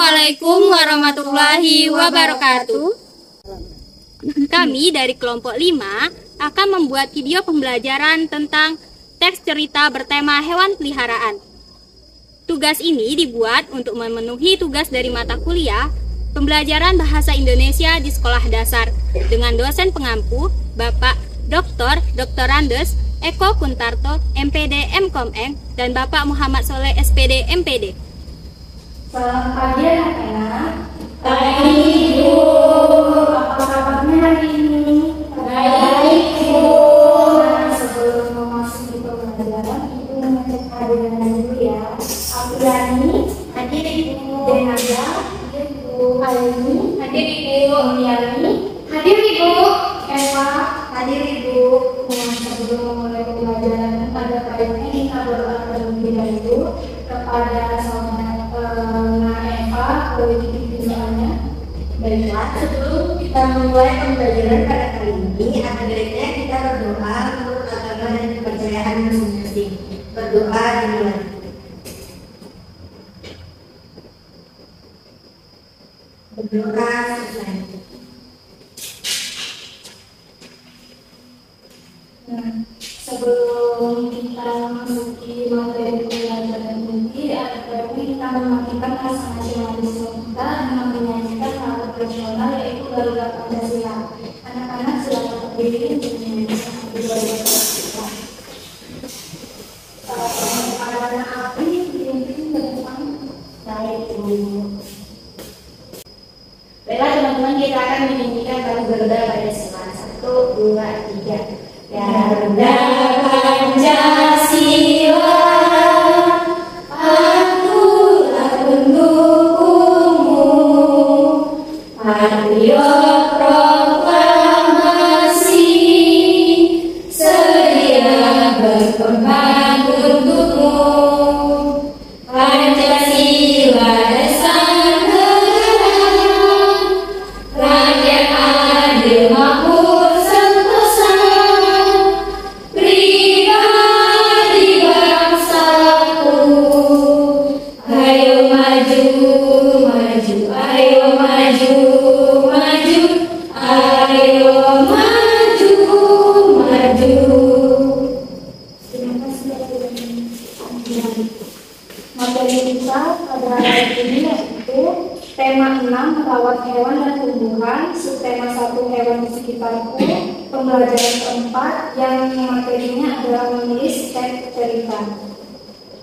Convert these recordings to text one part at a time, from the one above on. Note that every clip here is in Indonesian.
Assalamualaikum warahmatullahi wabarakatuh. Kami dari kelompok 5 akan membuat video pembelajaran tentang teks cerita bertema hewan peliharaan. Tugas ini dibuat untuk memenuhi tugas dari mata kuliah pembelajaran bahasa Indonesia di sekolah dasar dengan dosen pengampu Bapak Dr. Andes Eko Kuntarto, MPD MKomeng, dan Bapak Muhammad Soleh, SPD MPD. Selamat pagi anak-anak. Pagi Ibu. Apa kabarnya hari ini? Baik Ibu. Nah, sebelum memasuki pembelajaran, Ibu mengecek kehadiran dulu ya. Apriani, hadir Ibu. Denada, hadir Ibu. Aini, hadir Ibu. Miani, hadir Ibu. Eva, hadir Ibu. Nah, sebelum memulai pembelajaran pada kali ini kita berdoa terlebih dahulu kepada Eva, boleh dipimpinnya. Baiklah, sebelum kita memulai pembelajaran pada kali ini, ada baiknya kita berdoa menurut agama dan kepercayaan masing-masing. Berdoa dimulai. Berdoa selesai. Nah, sebelum kita memasuki materi pembelajaran inti, ada baiknya kita mematikan rasa nasionalisme kita dengan menyanyikan lagu nasional yaitu Garuda Pancasila. Anak-anak silakan berdiri untuk menyanyikan lagu Garuda Pancasila. Anak-anak Apri dipimpin ke depan. Baik, Bu. Baiklah teman-teman, kita akan menyanyikan lagu Garuda Pancasila. 1, 2, 3. Garuda Pancasila, akulah pendukungmu, patriot proklamasi, sedia berkorban untukmu. Pancasila dasar negara, rakyat adil makmur sentosa, pribadi bangsaku. Ayo maju, maju, ayo maju, maju, ayo maju, maju. Terima kasih. Materi kita pada hari ini yaitu tema 6 merawat hewan dan tumbuhan, subtema 1 hewan di sekitarku, pembelajaran keempat yang materinya adalah menulis teks cerita.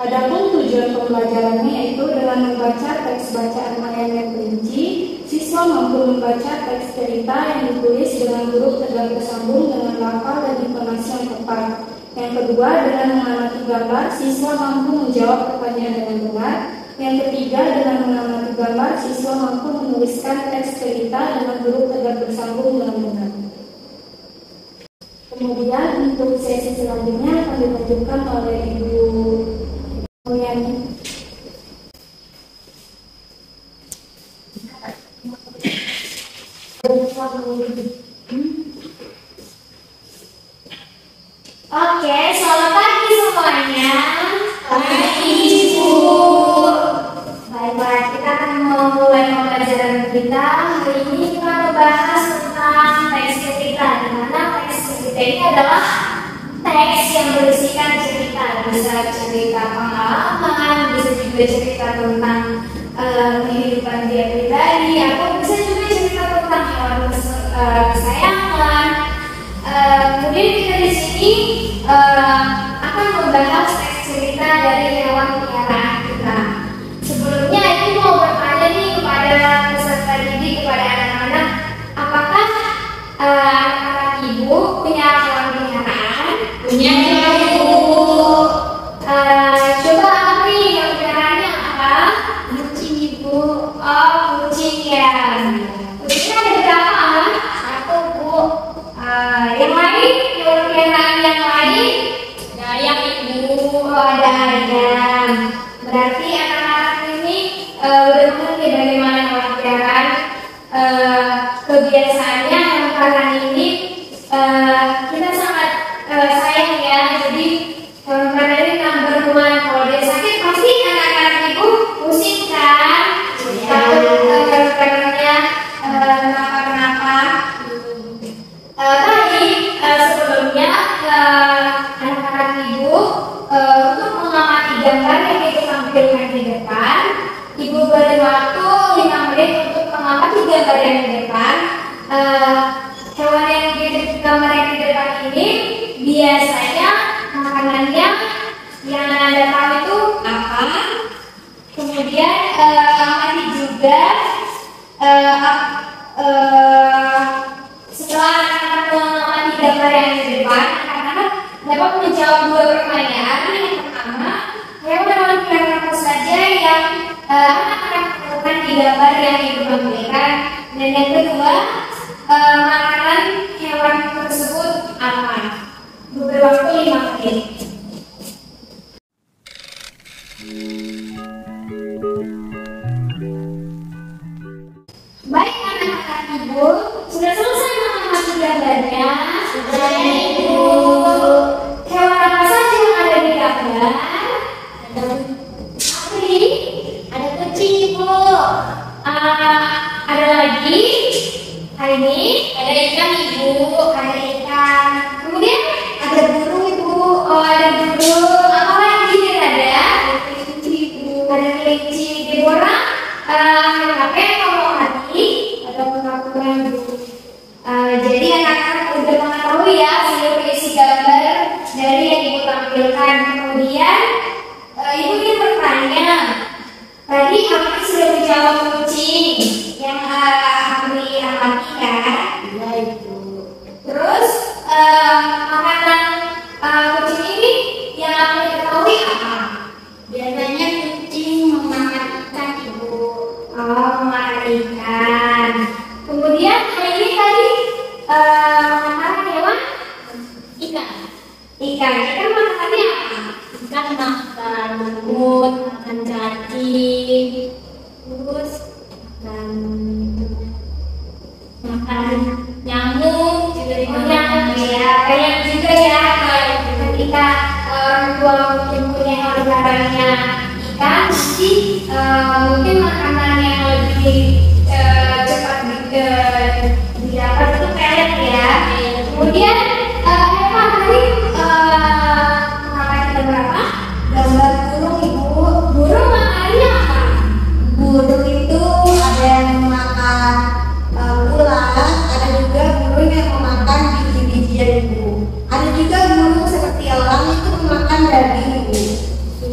Adapun tujuan pembelajarannya yaitu dengan membaca teks bacaan ayat yang rinci, siswa mampu membaca teks cerita yang ditulis dengan huruf tegak bersambung dengan lafal dan intonasi yang tepat. Yang kedua, dengan mengamati gambar, siswa mampu menjawab pertanyaan dengan benar. Yang ketiga, dengan mengamati gambar, siswa mampu menuliskan teks cerita dengan huruf tegak bersambung dengan benar. Kemudian untuk sesi selanjutnya akan dilanjutkan oleh Ibu Mulyani. Oke, selamat pagi semuanya. Pagi, Ibu. Baiklah, kita akan memulai pembelajaran kita. Hari ini kita membahas tentang teks cerita, di mana teks cerita ini adalah teks yang berisikan cerita. Bisa cerita pengalaman, bisa juga cerita tentang kehidupan dia pribadi, atau bisa juga cerita tentang hewan kesayangan. Kemudian kita di sini akan membahas teks cerita dari hewan peliharaan kita. Sebelumnya Ibu mau bertanya nih kepada peserta didik, kepada anak-anak, apakah anak-anak Ibu punya hewan peliharaan? Punya Ibu. Coba Apri, hewan peliharaannya apa? Kucing Ibu. Oh, kucing ya. Kucingnya ada berapa? 1, Bu. Yang lain, hewan peliharaan yang lain? Ada ayam Ibu. Oh, ada ayam. gambar yang di depan. Hewan yang di gambar yang di depan ini biasanya makanannya yang Anda tahu itu apa? Kemudian amati juga setelah anak-anak mengamati gambar yang di depan, anak-anak dapat menjawab dua pertanyaan. Yang pertama, hewan peliharaan apa saja yang anak-anak temukan di gambar yang ibu tampilkan, dan yang kedua, makanan hewan tersebut apa? Beri waktu 5 menit. Baik anak-anak ibu, sudah selesai mengamati gambarnya? Sudah ibu. Hewan apa saja yang ada di gambar? Ada sapi, ada kucing ibu. Ada lagi? Hari ini ada ikan ibu, ada ikan. Kemudian ada burung ibu. Oh ada burung. Apa lagi yang ada? Ada kelinci ibu. Ada kelinci. Deborah, apa yang kamu amati? Ada kura-kura ibu. Jadi anak-anak sudah mengetahui ya seluruh isi gambar dari yang ibu tampilkan. Kemudian ibu ingin bertanya. Tadi aku sudah menjawab kucing yang aku amati kan? Iya ibu. Terus makanan kucing ini yang aku ketahui apa? Biasanya kucing memakan ikan ibu. Oh, memakan ikan. Kemudian ini tadi makanan hewan? Ikan. Ikan makanannya apa? Ikan makan lumut, makan cacing, terus makan nyamuk juga dimakan ya. Banyak juga ya ketika orang tua mungkin punya hewan peliharaannya ikan, nanti mungkin makanan yang lebih cepat didapat itu pelet ya. Kemudian hewan tadi makan berapa? Gambar burung ibu. Burung makannya apa? Burung itu ada yang makan ulat, ada juga burung yang memakan biji-bijian ibu. Ada juga burung seperti elang itu memakan daging ibu.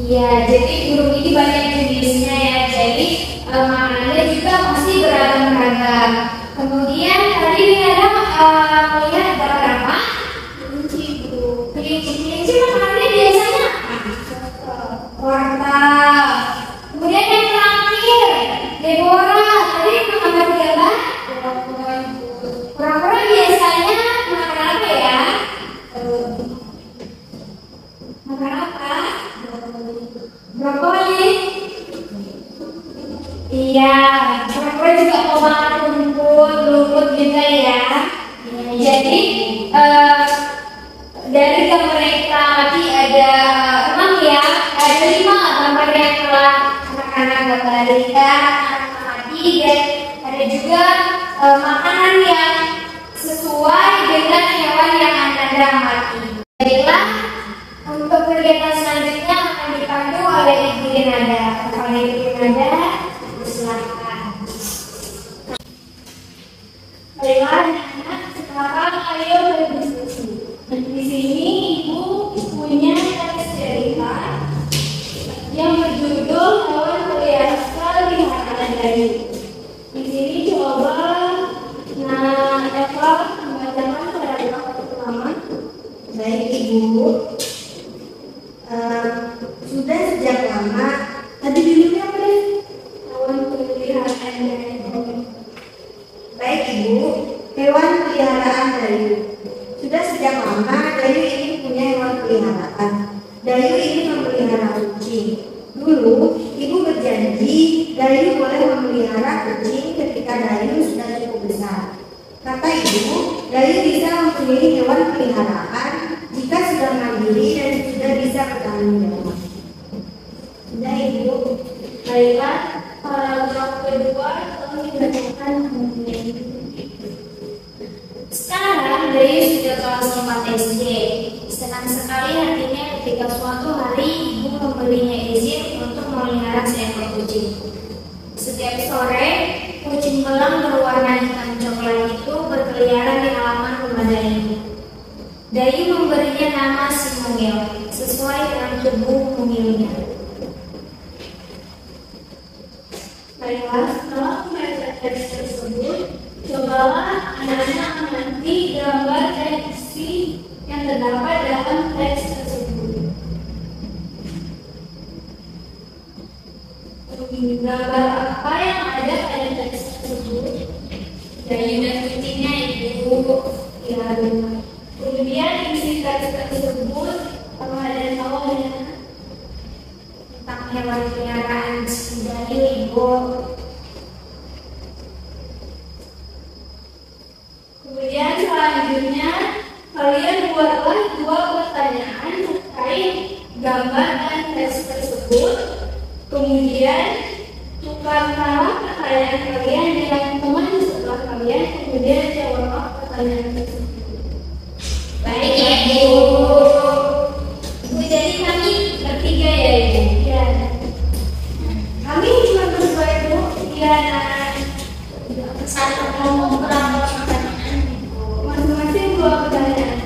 Iya, jadi burung ini banyak jenisnya ya. Jadi makanannya juga pasti beragam-ragam. Kemudian tadi ada melihat berapa? Kelinci ibu. Kelinci makanannya biasanya apa? Wortel. Kemudian yang terakhir, Deborah. Tadi makan apa? Kura-kura biasanya makan apa ya? Makan apa? Brokoli. Iya, kura-kura juga mau makan rumput juga ya. Jadi dari gambar yang kita amati ada 6 ya, ada 5 gambar yang telah anak-anak gambarikan, anak-anak amati, dan ada juga makanan yang sesuai dengan hewan yang Anda amati. Baiklah, untuk kegiatan selanjutnya akan dipandu oleh Ibu Renada. Oleh Ibu Renada, silakan. Baiklah, anak-anak, sekarang ayo berdiskusi. Di sini Ibu punya teks cerita yang berjudul Hewan Peliharaan Dari. Di sini coba Eva membacakan paragraf pertama. Baik Ibu, sudah sejak lama. Tadi judulnya apa nih? Hewan Peliharaan Dari. Baik Ibu, hewan peliharaan Dayu. Sudah sejak lama Dayu ini punya hewan peliharaan. Dayu ini memelihara kucing. Dulu Ibu berjanji Dayu boleh memelihara kucing ketika Dayu sudah cukup besar. Kata Ibu, Dayu bisa mempunyai hewan peliharaan jika sudah mandiri dan sudah bisa bertanggung jawab. Sudah Ibu. Baiklah, paragraf kedua tolong dibacakan. Sekarang Dayu sudah kelas 4 SD. Senang sekali hatinya ketika suatu hari ibu memberinya izin untuk memelihara seekor kucing. Setiap sore, Kucing belang berwarna hitam coklat itu berkeliaran di halaman rumah Dayu. Dayu memberinya nama si Mungil sesuai dengan tubuh mungilnya. Baiklah, setelah membaca teks tersebut, cobalah anak-anak menanti gambar dan isi yang terdapat dalam teks tersebut. Gambar apa yang ada pada teks tersebut? Dayu dan kucingnya Ibu. Ya, benar. Kemudian isi teks tersebut, apa ada yang tahu ya? Tentang hewan peliharaan si Dayu Ibu. Kemudian selanjutnya kalian buatlah 2 pertanyaan terkait gambar dan teks tersebut. Kemudian tukarkanlah pertanyaan kalian dengan teman setelah kalian, kemudian jawablah pertanyaan tersebut. Baik Ibu. Ibu, jadi kami bertiga ya Ibu? Ya, Kami cuma berdua Ibu. ya, nah, Satu kelompok berapa pertanyaan Ibu? masing-masing 2 pertanyaan.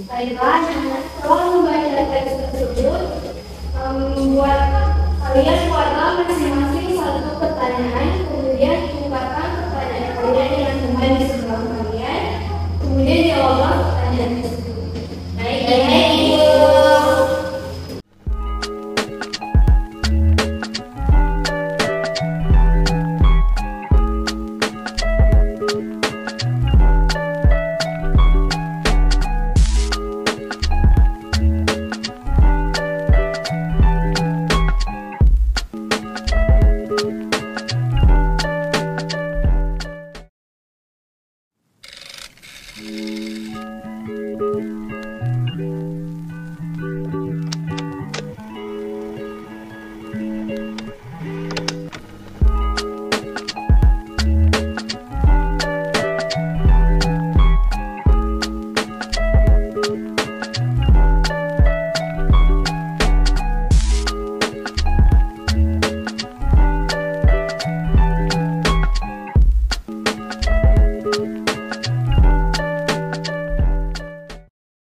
Baiklah, setelah membaca teks tersebut, buatlah masing-masing 1 pertanyaan, kemudian tukarkan pertanyaan kalian dengan teman di sebelah kalian, kemudian jawablah pertanyaan tersebut. Baik Ibu.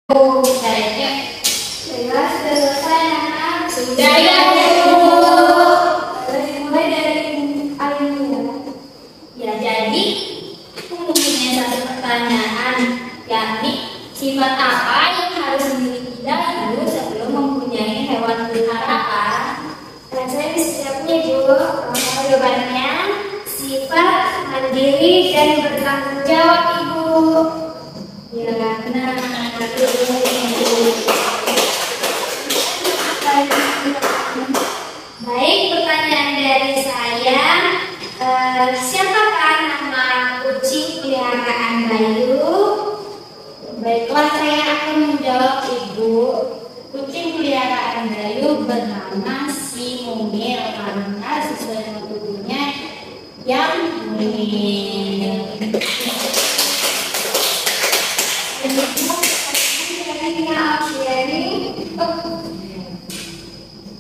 Baiklah, sudah selesai anak. Sudah ya Ibu. Mulai dari Ayu. Ya, jadi aku mempunyai 1 pertanyaan, yakni sifat apa yang harus dimiliki Dayu sebelum mempunyai hewan peliharaan? Saya bisa jawabnya Ibu. Jawabannya sifat mandiri dan bertanggung jawab Ibu. Ya, benar. Baik, pertanyaan dari saya, siapakah nama kucing peliharaan Dayu? Baiklah, saya akan menjawab Ibu. Kucing peliharaan Dayu bernama si Mungil karena sesuai dengan tubuhnya yang mungil.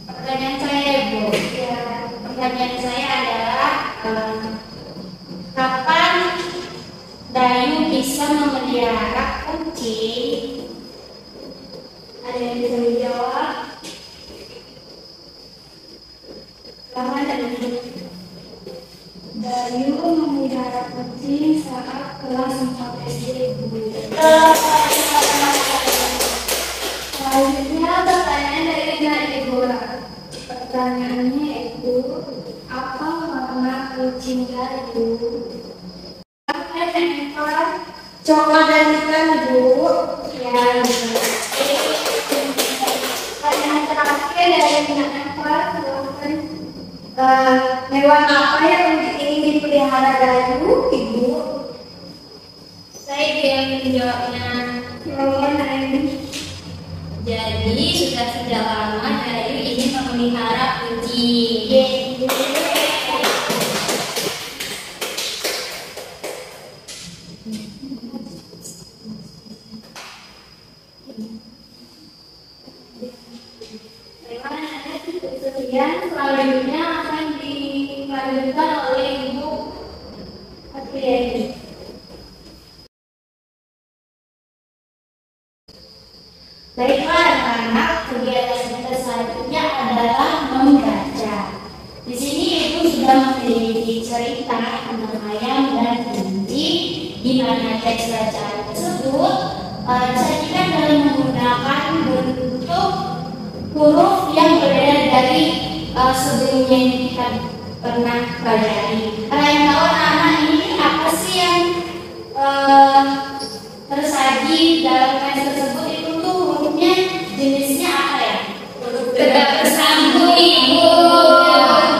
Pertanyaan saya Ibu, pertanyaan saya adalah kapan Dayu bisa memelihara kucing? Ada yang bisa menjawab? Kapan Dayu memelihara kucing saat kelas 4 SD Ibu. Selanjutnya pertanyaan dari Ibu. Pertanyaannya Ibu, apa warna kucing Dayu? Coklat dan ikan, Ibu. Ya, pertanyaan terakhir dari minat ekor, silakan. Hewan apa yang ingin dipelihara Dayu, Ibu? Saya yang menjawabnya. Jadi sudah sejak lama Dayu ingin memelihara kucing. Kemudian selanjutnya akan dilanjutkan oleh Ibu Apriani. Baiklah anak-anak, kegiatan kita selanjutnya adalah membaca. Di sini Ibu sudah memiliki cerita tentang ayam dan kelinci, di mana teks bacaan tersebut disajikan dengan menggunakan bentuk huruf yang berbeda dari sebelumnya yang kita pernah pelajari. Kalian tahu anak-anak ini apa sih yang tersaji dalam teks tersebut? Itu tuh hurufnya jenisnya apa ya? Tegak bersambung, Ibu.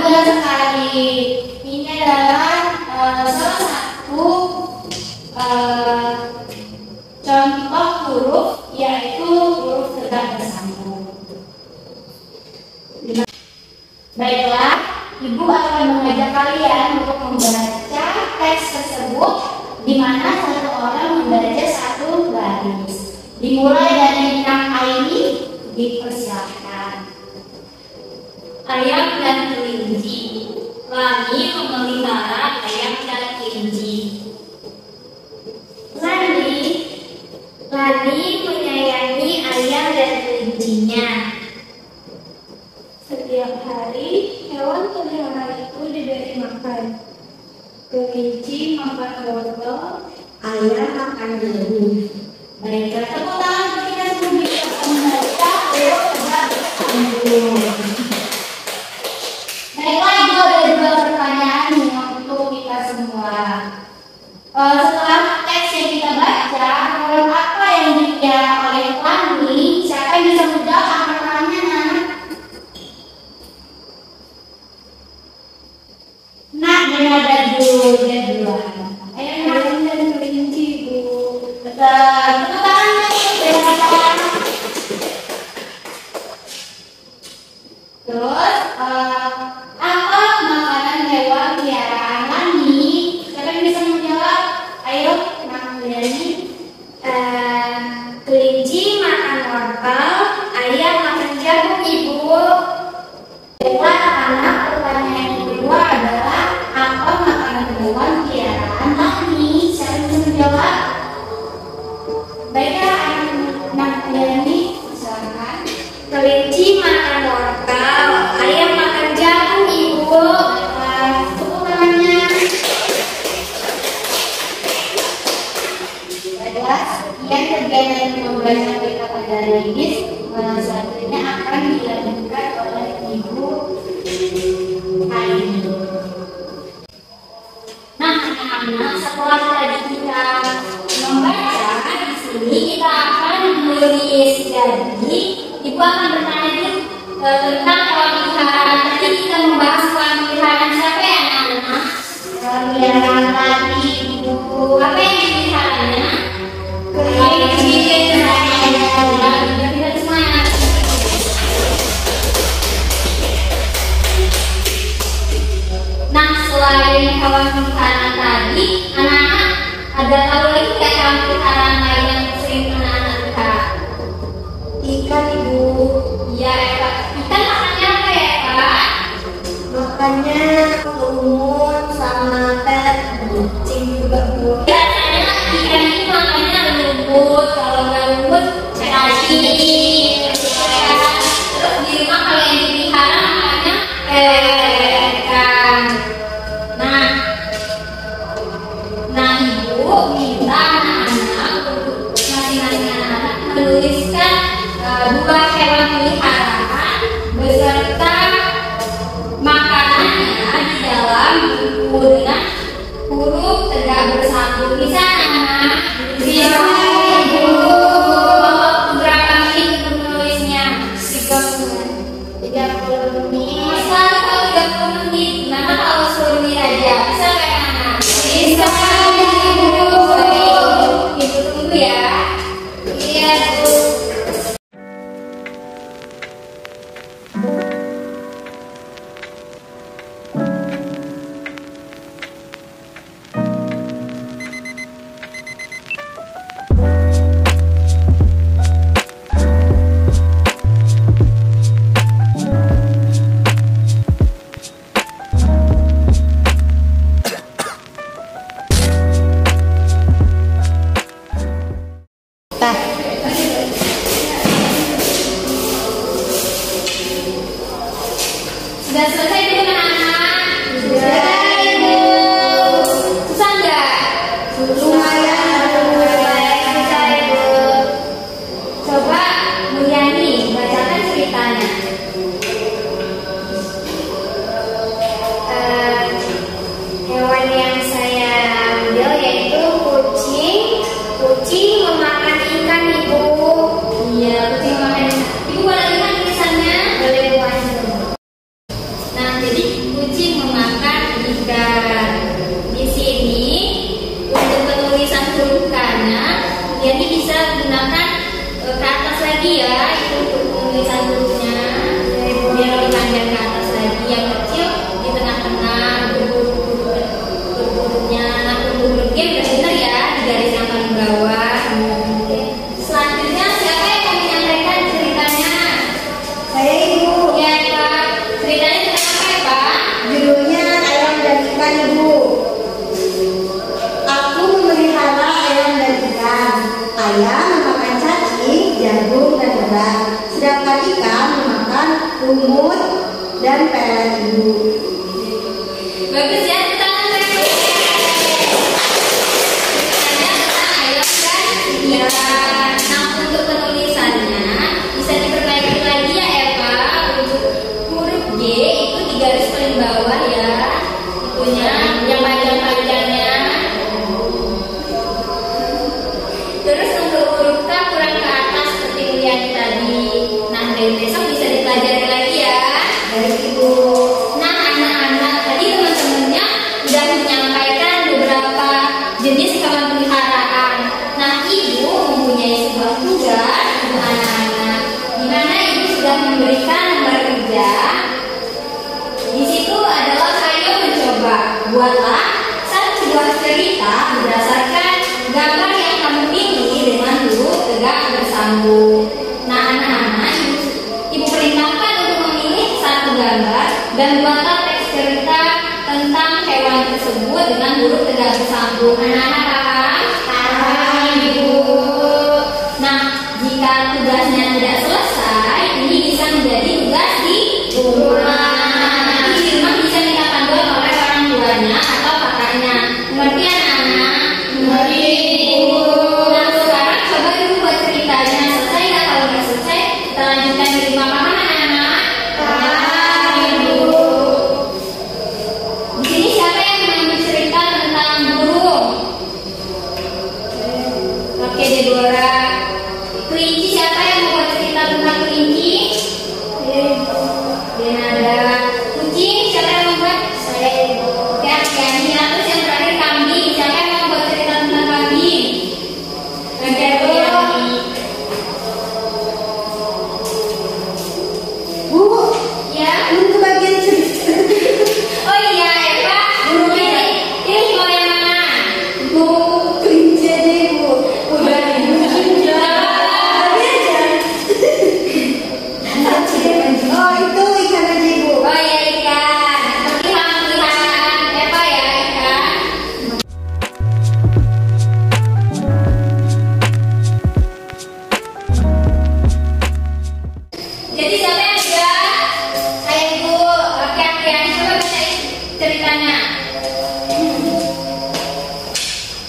Benar sekali. Ini adalah salah satu contoh huruf, yaitu huruf tegak bersambung. Baiklah, Ibu akan mengajak kalian untuk membaca teks tersebut, di mana satu orang membaca satu baris. Dimulai dari Nang Aini, dipersilakan. Ayam dan kelinci. Lani memelihara ayam dan kelinci. Lani menyayangi ayam dan kelincinya. Setiap hari, hewan peliharaan itu diberi makan. Kelinci makan wortel, Ayam makan jagung. Baiklah, tepuk tangan untuk kita semua bisa membaca huruf tegak bersambung. Baiklah, Ibu ada dua pertanyaan untuk kita semua. Setelah teks yang kita baca, hewan apa yang dipelihara oleh Lani? Siapa yang bisa menjawab pertanyaannya? Nak, benar dulu, dia duluan. Ayo, Nak. ayam dan kelinci, Bu. Betul, tepuk tangan silakan. Terus, apa makanan hewan peliharaan Lani? Siapa yang bisa menjawab? Ayo, Nak Lani. Kelinci makan wortel, ayam makan jagung, Ibu. Baiklah, anak, pertanyaan yang kedua adalah apa makanan hewan peliharaan Lani? Siapa yang bisa menjawab? Baiklah, Nak Lani, silakan. Kelinci makan wortel, ayam makan jagung, Ibu. Tepuk tangannya. Baiklah, sekian kegiatan membaca berita pada Lidis. Selanjutnya akan dilanjutkan oleh Ibu Aini. Nah, anak-anak, setelah tadi kita membaca, di sini kita akan menulis. Jadi, Ibu akan bertanya dulu tentang hewan peliharaan. Tadi kita membahas hewan peliharaan siapa ya, anak-anak? Peliharaan tadi, Ibu. Apa yang dipeliharanya? Kelinci dan ayam. Kita semuanya. Nah, selain hewan peliharaan tadi, anak-anak ada tahu lagi nggak hewan peliharaan lain yang sering anak-anak lihat? Ikan, Ibu. Ya, Eva. Ikan makannya apa ya, Eva? Makannya lumut sama pet, kucing juga, Bu. Biasanya ikan itu makannya lumut, kalau nggak lumut nasi. Terus di rumah kalau yang dipelihara makannya ikan. Nah, Ibu minta anak-anak untuk masing-masing anak menuliskan dua hewan peliharaan beserta makanannya di dalam hewan yang saya ambil yaitu kucing. Kucing memakan ikan, Ibu. Iya, kucing memakan ikan. Ibu boleh lihat tulisannya? Boleh buat. Nah, jadi kucing memakan ikan. Di sini untuk penulisan huruf K-nya, jadi bisa gunakan ke atas lagi ya, itu untuk penulisan hurufnya. Biar lebih panjang ke atas lagi, yang kecil di tengah-tengah, huruf-hurufnya. Nah, untuk huruf G udah bener ya, di garis yang paling bawah. Selanjutnya siapa yang mau menyampaikan ceritanya? Saya Ibu. Ya, Pak. Ceritanya tentang apa ya, Pak? Judulnya Ayam dan Ikan, Ibu. Aku memelihara ayam dan ikan. Ayam memakan cacing, jagung, dan beras. Sedangkan ikan memakan lumut dan pelet, Ibu. Bagus ya, tangan saya. Ceritanya tentang ayam dan ikan. Nah, untuk penulisannya bisa diperbaiki lagi ya, Eva. Untuk huruf G itu di garis paling bawah ya. Itunya yang panjang-panjangnya. Terus untuk huruf K kurang ke atas seperti kuliah tadi. Nah, dari besok bisa dipelajari lagi ya. Baik, Ibu. Nah, anak-anak tadi teman-temannya sudah menyampaikan beberapa jenis hewan peliharaan. Nah, Ibu mempunyai sebuah tugas untuk anak-anak, di mana Ibu sudah memberikan lembar kerja. Di situ adalah ayo mencoba. Buatlah satu buah cerita berdasarkan gambar yang kamu pilih dengan huruf tegak bersambung. Nah, anak-anak, Ibu perintahkan untuk memilih satu gambar dan buatlah teks cerita tentang hewan tersebut dengan huruf tegak bersambung. Anak-anak paham? Paham, Ibu. Nah, jika tugasnya tidak selesai, ini bisa menjadi tugas di rumah. Nanti di rumah bisa minta panduan oleh orang tuanya atau kakaknya. Mengerti anak-anak? Mengerti, Ibu. Nah, sekarang coba Ibu buat ceritanya. Selesai nggak? Kalau nggak selesai, kita lanjutkan di rumah. Paham anak-anak? Paham, Ibu. Di sini siapa yang mengambil cerita tentang burung? Oke, Deborah. Kelinci, siapa yang membuat cerita tentang kelinci? Denada. Kucing, siapa yang membuat? Saya, Ibu. Oke, Arkiania. Terus yang terakhir kambing, siapa yang membuat cerita tentang kambing? Oke, Arkiani. Bu, Ya. untuk bagian cerita. Oh iya, Eva. Ini mau yang mana? Bu, kelinci aja, Ibu. Udah. Tapi aja. Oh, itu ikan aja, Ibu. Oh iya, ikan. Peliharaan Eva ya, ikan. Jadi siapa yang udah? Saya, Ibu. Oke, Arkiani, coba baca ceritanya.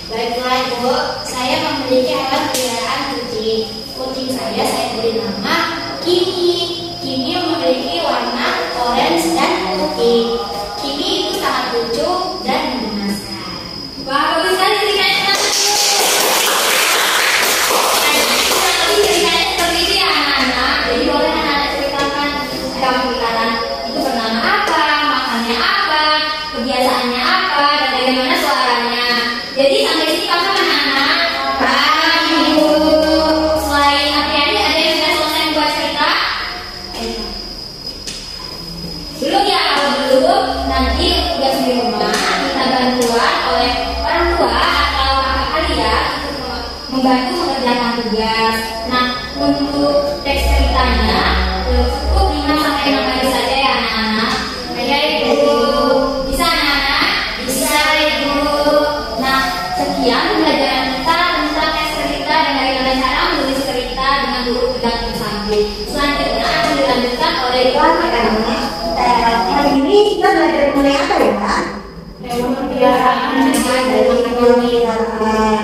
Baiklah, Ibu. Saya memiliki hewan peliharaan kucing. Kucing saya beri nama Kimi. Kimi memiliki warna orange dan putih. Kimi itu sangat lucu dan mengemaskan. Wah, bagus sekali ceritanya. Kurang lebih ceritanya seperti itu ya, anak-anak. Jadi boleh anak-anak ceritakan hewan peliharaan itu bernama apa, makannya apa, kebiasaannya apa, dan bagaimana suaranya. Jadi sampai sini paham anak-anak? Paham, Ibu. Selain Apriani, ada yang sudah selesai membuat cerita? Belum ya, kalau belum, nanti tugas di rumah minta bantuan oleh orang tua atau kakak kalian untuk membantu mengerjakan tugas. Nah, untuk teks ceritanya cukup 5-6 hari saja ya anak-anak. Ya, Ibu. Bisa anak-anak? Bisa, Ibu. Nah, sekian pembelajaran kita tentang teks cerita dan bagaimana cara menulis cerita dengan huruf tegak bersambung. Selanjutnya akan dilanjutkan oleh Wah, makanya hari ini kita belajar mengenai apa ya, Pak? Hewan peliharaan. Dari peliharaan.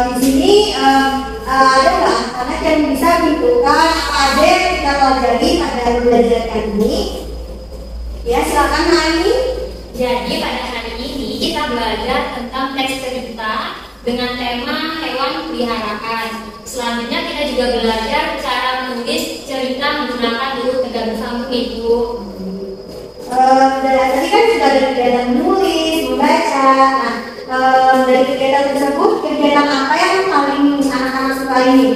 Di sini ada nggak anak yang bisa menentukan apa aja yang kita pelajari pada belajar kali ini? Ya, silakan Hani. Jadi pada hari ini kita belajar tentang teks cerita dengan tema hewan peliharaan. Selanjutnya kita juga belajar cara menulis cerita menggunakan huruf tegak bersambung, Ibu. Tadi kan sudah ada kegiatan menulis, membaca. Nah, dari kegiatan tersebut, kegiatan apa yang paling anak-anak suka ini?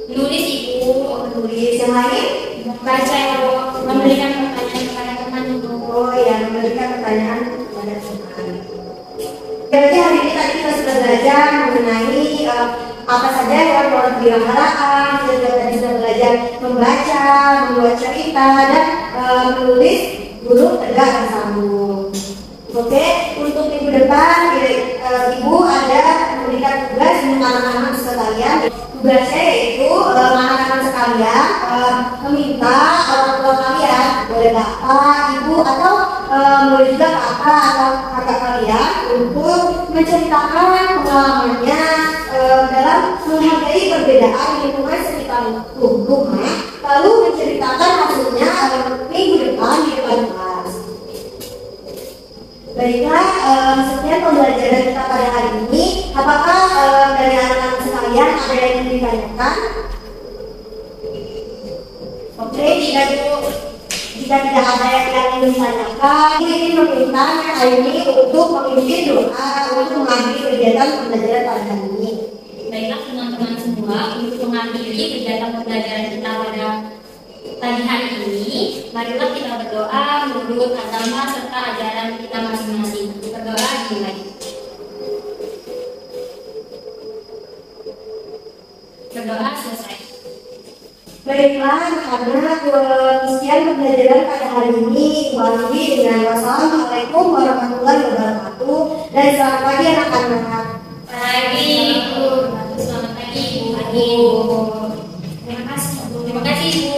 Menulis, Ibu. Menulis. Yang lain? Baca, memberikan pertanyaan kepada teman, Ibu. Oh ya, memberikan pertanyaan kepada teman. Jadi hari ini tadi kita sudah belajar mengenai apa saja hewan-hewan peliharaan. Kita juga tadi sudah belajar membaca, membuat cerita, dan menulis huruf tegak bersambung. Oke, untuk minggu depan Ibu ada memberikan tugas untuk anak-anak sekalian. Tugasnya yaitu anak-anak sekalian meminta orang tua kalian, boleh bapak, ibu, atau boleh juga kakak atau kakak kalian untuk menceritakan pengalamannya dalam menghargai perbedaan lingkungan sekitar rumah, lalu menceritakan hasilnya minggu depan di depan kelas. Baiklah, sekian pembelajaran kita pada hari ini. Apakah dari anak-anak sekalian ada yang ingin ditanyakan? Oke, jika tidak ada yang ingin ditanyakan, ini meminta hari ini untuk memimpin doa untuk mengakhiri kegiatan pembelajaran pada hari ini. Baiklah teman-teman semua, untuk mengakhiri kegiatan pembelajaran kita pada pagi hari ini, marilah kita berdoa menurut agama serta ajaran kita masing-masing. Berdoa dimulai. Berdoa selesai. Baiklah, karena sekian pembelajaran pada hari ini diawali dengan wassalamualaikum warahmatullahi wabarakatuh dan selamat pagi anak-anak. Pagi, Ibu. Selamat pagi, Ibu. Terima kasih. Terima kasih, Ibu.